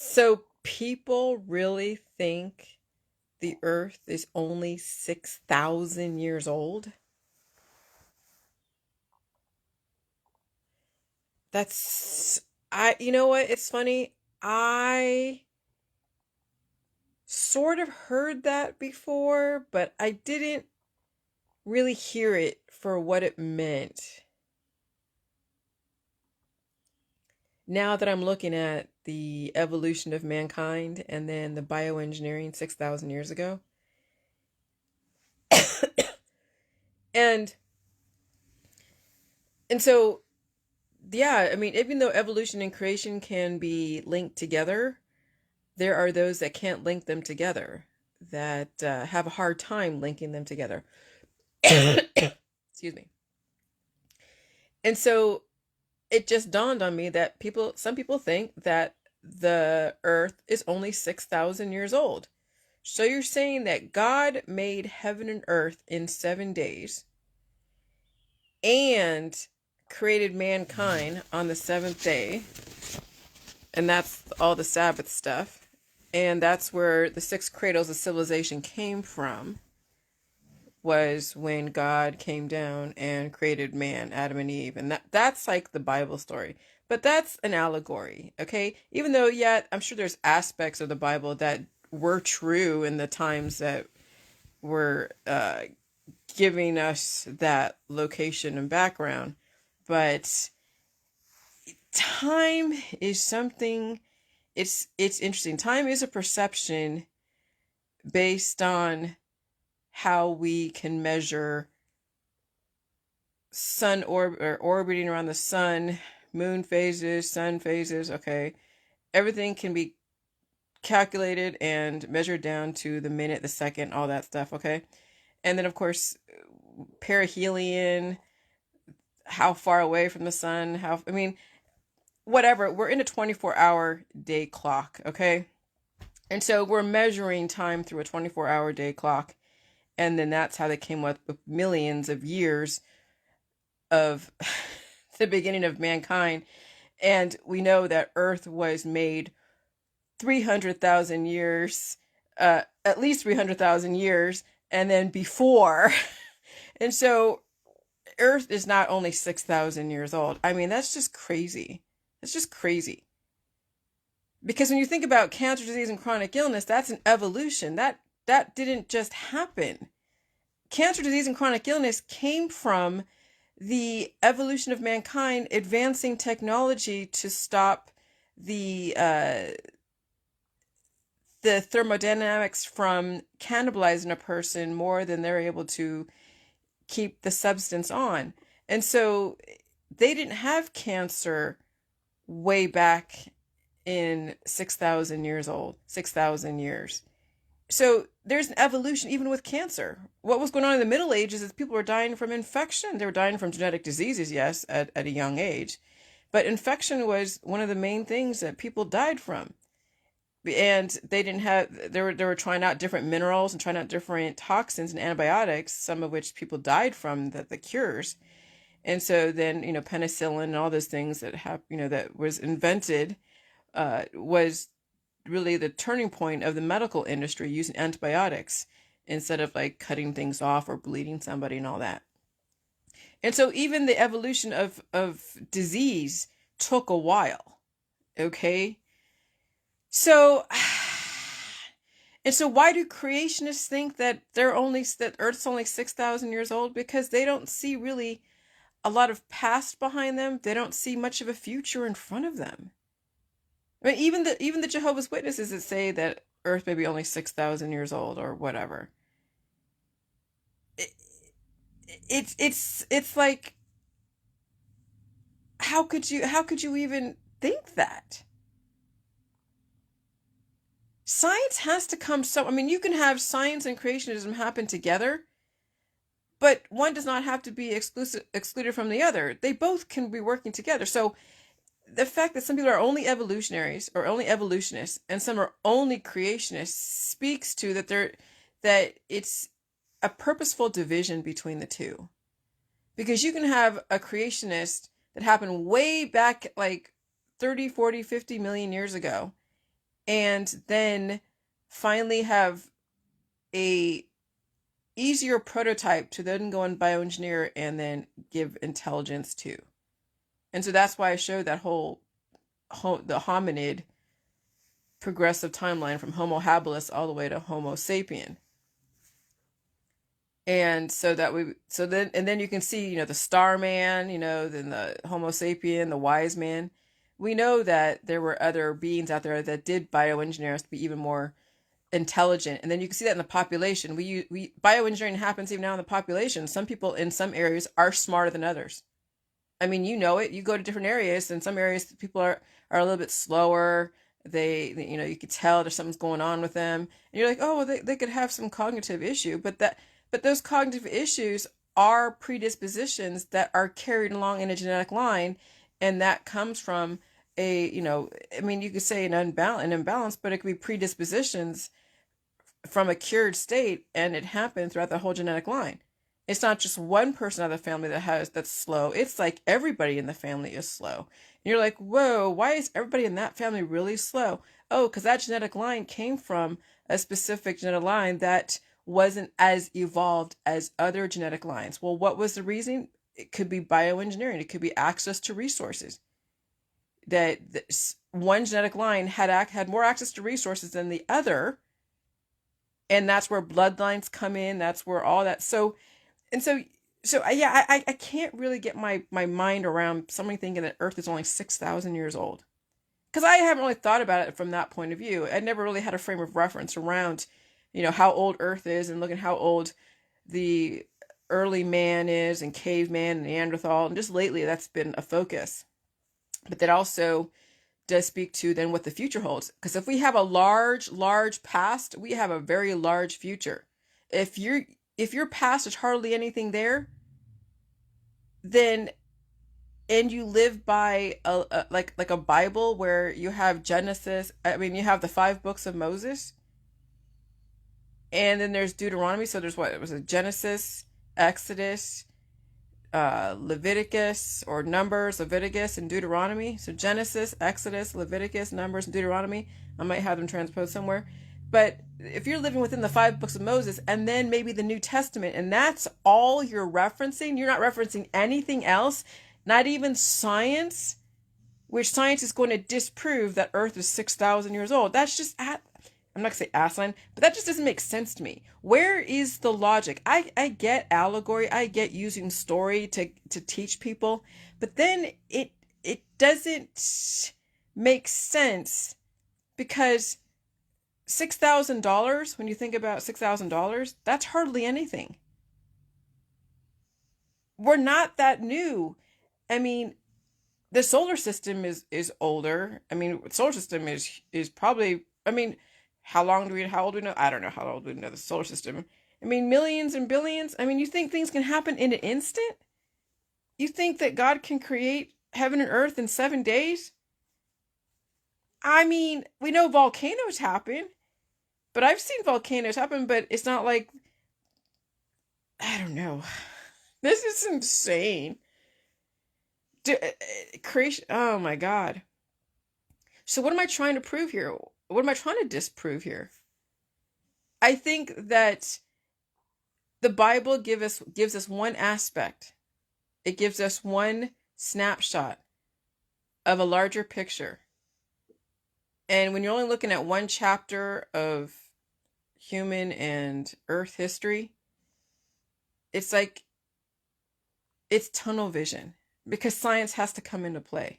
So people really think the earth is only 6,000 years old? That's you know what? It's funny. I sort of heard that before, but I didn't really hear it for what it meant. Now that I'm looking at the evolution of mankind and then the bioengineering 6,000 years ago. And so yeah, I mean, even though evolution and creation can be linked together, there are those that can't link them together, that have a hard time linking them together. Excuse me. And so it just dawned on me that some people think that the earth is only 6,000 years old. So you're saying that God made heaven and earth in 7 days and created mankind on the seventh day, and that's all the Sabbath stuff. And that's where the six cradles of civilization came from, was when God came down and created man, Adam and Eve. And that's like the Bible story. But that's an allegory, okay? Even though, yeah, I'm sure there's aspects of the Bible that were true in the times that were giving us that location and background. But time is something, it's interesting. Time is a perception based on how we can measure orbiting around the sun, moon phases, sun phases. Okay, everything can be calculated and measured down to the minute, the second, all that stuff. Okay, and then of course perihelion, how far away from the sun, whatever. We're in a 24-hour day clock. Okay, and so we're measuring time through a 24-hour day clock. And then that's how they came up with millions of years of the beginning of mankind. And we know that Earth was made 300,000 years, at least 300,000 years, and then before. And so Earth is not only 6,000 years old. I mean, that's just crazy. It's just crazy. Because when you think about cancer, disease, and chronic illness, that's an evolution. That didn't just happen. Cancer, disease, and chronic illness came from the evolution of mankind advancing technology to stop the the thermodynamics from cannibalizing a person more than they're able to keep the substance on. And so they didn't have cancer way back in 6,000 years old, 6,000 years. So there's an evolution even with cancer. What was going on in the Middle Ages is people were dying from infection. They were dying from genetic diseases, yes, at a young age. But infection was one of the main things that people died from. And they were trying out different minerals and trying out different toxins and antibiotics, some of which people died from, the cures. And so then, penicillin and all those things that was invented, was really the turning point of the medical industry, using antibiotics instead of like cutting things off or bleeding somebody and all that. And so even the evolution of disease took a while. Okay. So, and so why do creationists think that that Earth's only 6,000 years old? Because they don't see really a lot of past behind them. They don't see much of a future in front of them. I mean, even the Jehovah's Witnesses that say that Earth may be only 6,000 years old or whatever. It, it's like, how could you even think that? Science has to come I mean, you can have science and creationism happen together, but one does not have to be excluded from the other. They both can be working together. So the fact that some people are only evolutionaries or only evolutionists and some are only creationists speaks to that it's a purposeful division between the two. Because you can have a creationist that happened way back like 30, 40, 50 million years ago, and then finally have a easier prototype to then go and bioengineer and then give intelligence to. And so that's why I showed that the hominid progressive timeline from Homo habilis all the way to Homo sapien. And so then you can see, the Starman, then the Homo sapien, the wise man. We know that there were other beings out there that did bioengineer us to be even more intelligent. And then you can see that in the population. We bioengineering happens even now in the population. Some people in some areas are smarter than others. I mean, it. You go to different areas, and some areas people are a little bit slower. You could tell there's something's going on with them, and you're like, oh, well, they could have some cognitive issue, but those cognitive issues are predispositions that are carried along in a genetic line, and that comes from I mean, you could say an imbalance, but it could be predispositions from a cured state, and it happened throughout the whole genetic line. It's not just one person out of the family that's slow. It's like everybody in the family is slow. And you're like, whoa, why is everybody in that family really slow? Oh, because that genetic line came from a specific genetic line that wasn't as evolved as other genetic lines. Well, what was the reason? It could be bioengineering. It could be access to resources. That one genetic line had more access to resources than the other, and that's where bloodlines come in. That's where all that. I can't really get my mind around somebody thinking that Earth is only 6,000 years old, because I haven't really thought about it from that point of view. I never really had a frame of reference around, how old Earth is, and looking how old the early man is, and caveman, and Neanderthal, and just lately that's been a focus. But that also does speak to then what the future holds. Because if we have a large past, we have a very large future. If your past is hardly anything there, then and you live by like a Bible where you have Genesis, I mean you have the 5 books of Moses, and then there's Deuteronomy. So there's what was it, Genesis, Exodus, Leviticus, or Numbers, Leviticus, and Deuteronomy. So Genesis, Exodus, Leviticus, Numbers, and Deuteronomy. I might have them transposed somewhere. But if you're living within the 5 books of Moses, and then maybe the New Testament, and that's all you're referencing, you're not referencing anything else, not even science, which science is going to disprove that Earth is 6,000 years old. That's just I'm not going to say asinine, but that just doesn't make sense to me. Where is the logic? I get allegory. I get using story to teach people, but then it doesn't make sense, because $6,000, when you think about $6,000, that's hardly anything. We're not that new. I mean, the solar system is older. I mean, the solar system is probably, I mean, how old do we know? I don't know how old we know the solar system. I mean, millions and billions. I mean, you think things can happen in an instant? You think that God can create heaven and earth in 7 days? I mean, we know volcanoes happen, but I've seen volcanoes happen, but it's not like, I don't know. This is insane. Creation. Oh my God. So what am I trying to prove here? What am I trying to disprove here? I think that the Bible gives us one aspect. It gives us one snapshot of a larger picture. And when you're only looking at one chapter of human and earth history, it's like it's tunnel vision, because science has to come into play.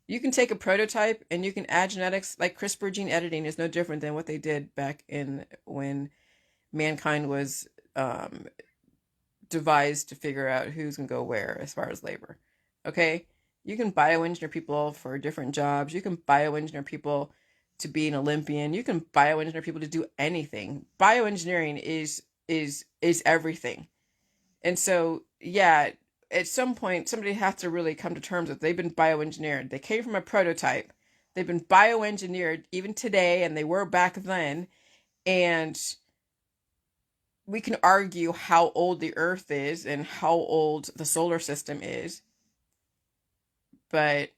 You can take a prototype and you can add genetics. Like CRISPR gene editing is no different than what they did back in when mankind was devised to figure out who's going to go where as far as labor. Okay? You can bioengineer people for different jobs. You can bioengineer people to be an Olympian. You can bioengineer people to do anything. Bioengineering is everything. And so, yeah, at some point, somebody has to really come to terms with they've been bioengineered. They came from a prototype. They've been bioengineered even today, and they were back then. And we can argue how old the Earth is and how old the solar system is. But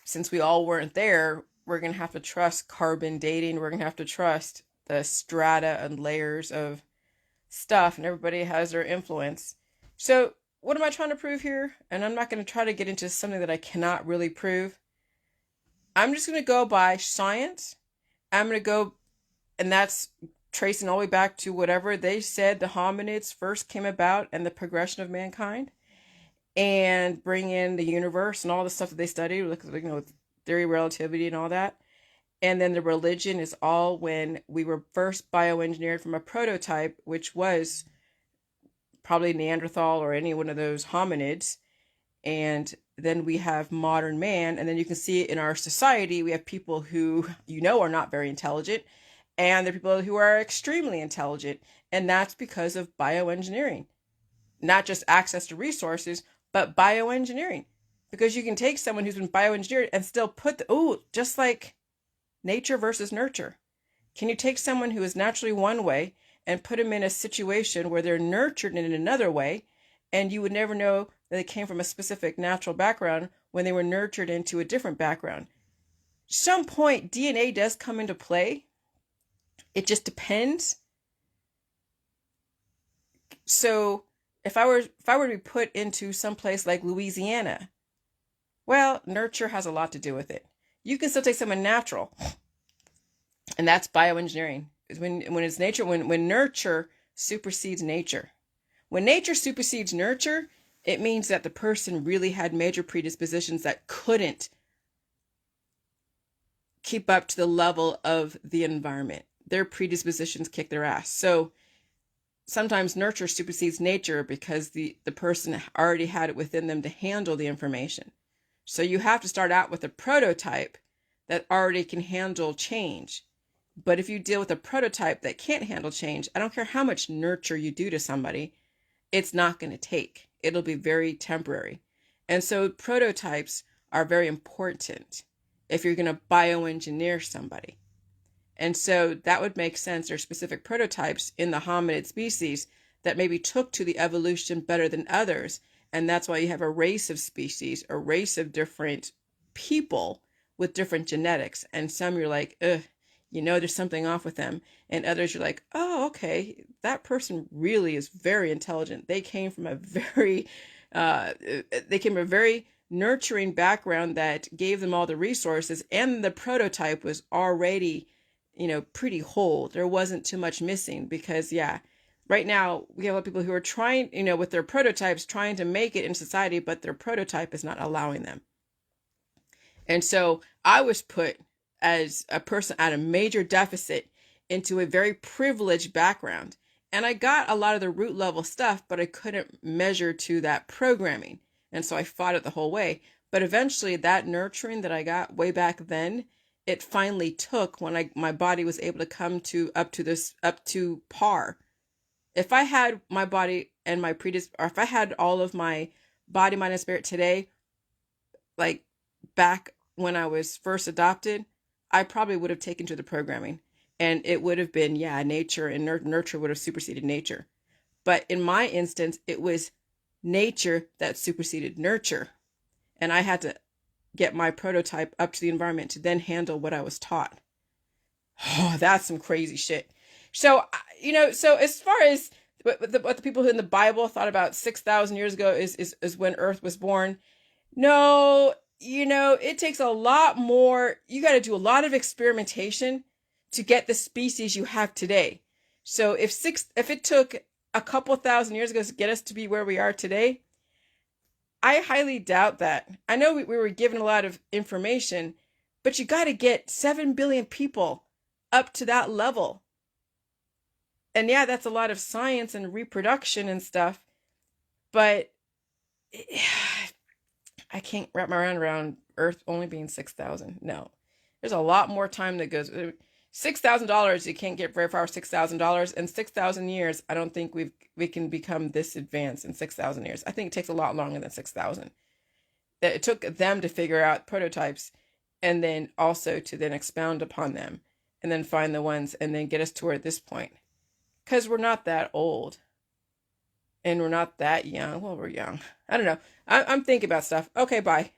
since we all weren't there, we're going to have to trust carbon dating. We're going to have to trust the strata and layers of stuff, and everybody has their influence. So, what am I trying to prove here? And I'm not going to try to get into something that I cannot really prove. I'm just going to go by science. I'm going to go, and that's tracing all the way back to whatever they said the hominids first came about and the progression of mankind, and bring in the universe and all the stuff that they studied, with theory of relativity and all that. And then the religion is all when we were first bioengineered from a prototype, which was probably Neanderthal or any one of those hominids. And then we have modern man. And then you can see in our society, we have people who, are not very intelligent. And there are people who are extremely intelligent. And that's because of bioengineering. Not just access to resources, but bioengineering. Because you can take someone who's been bioengineered and still put just like nature versus nurture. Can you take someone who is naturally one way and put them in a situation where they're nurtured in another way, and you would never know that they came from a specific natural background when they were nurtured into a different background? Some point, DNA does come into play. It just depends. So if I were to be put into some place like Louisiana, well, nurture has a lot to do with it. You can still take someone natural, and that's bioengineering. When it's nature, when nurture supersedes nature. When nature supersedes nurture, it means that the person really had major predispositions that couldn't keep up to the level of the environment. Their predispositions kick their ass. So sometimes nurture supersedes nature because the person already had it within them to handle the information. So you have to start out with a prototype that already can handle change. But if you deal with a prototype that can't handle change, I don't care how much nurture you do to somebody, it's not going to take. It'll be very temporary. And so prototypes are very important if you're going to bioengineer somebody. And so that would make sense. There's specific prototypes in the hominid species that maybe took to the evolution better than others. And that's why you have a race of species, a race of different people with different genetics. And some you're like, there's something off with them. And others you're like, oh, okay, that person really is very intelligent. They came from a very nurturing background that gave them all the resources. And the prototype was already, pretty whole. There wasn't too much missing because, right now, we have a lot of people who are trying, with their prototypes, trying to make it in society, but their prototype is not allowing them. And so I was put as a person at a major deficit into a very privileged background. And I got a lot of the root level stuff, but I couldn't measure to that programming. And so I fought it the whole way. But eventually that nurturing that I got way back then, it finally took when my body was able to come up to par. If I had my body and or if I had all of my body, mind, and spirit today, like back when I was first adopted, I probably would have taken to the programming, and it would have been, nature and nurture would have superseded nature. But in my instance, it was nature that superseded nurture. And I had to get my prototype up to the environment to then handle what I was taught. Oh, that's some crazy shit. So, so as far as what the people in the Bible thought about 6,000 years ago is when Earth was born. No, it takes a lot more. You got to do a lot of experimentation to get the species you have today. So if it took a couple thousand years ago to get us to be where we are today, I highly doubt that. I know we were given a lot of information, but you got to get 7 billion people up to that level. And that's a lot of science and reproduction and stuff, but I can't wrap my mind around Earth only being 6,000. No, there's a lot more time that goes. $6,000 you can't get very far with $6,000. In 6,000 years, I don't think we can become this advanced in 6,000 years. I think it takes a lot longer than 6,000. It took them to figure out prototypes, and then also to then expound upon them, and then find the ones, and then get us to this point. Because we're not that old. And we're not that young. Well, we're young. I don't know. I'm thinking about stuff. Okay, bye.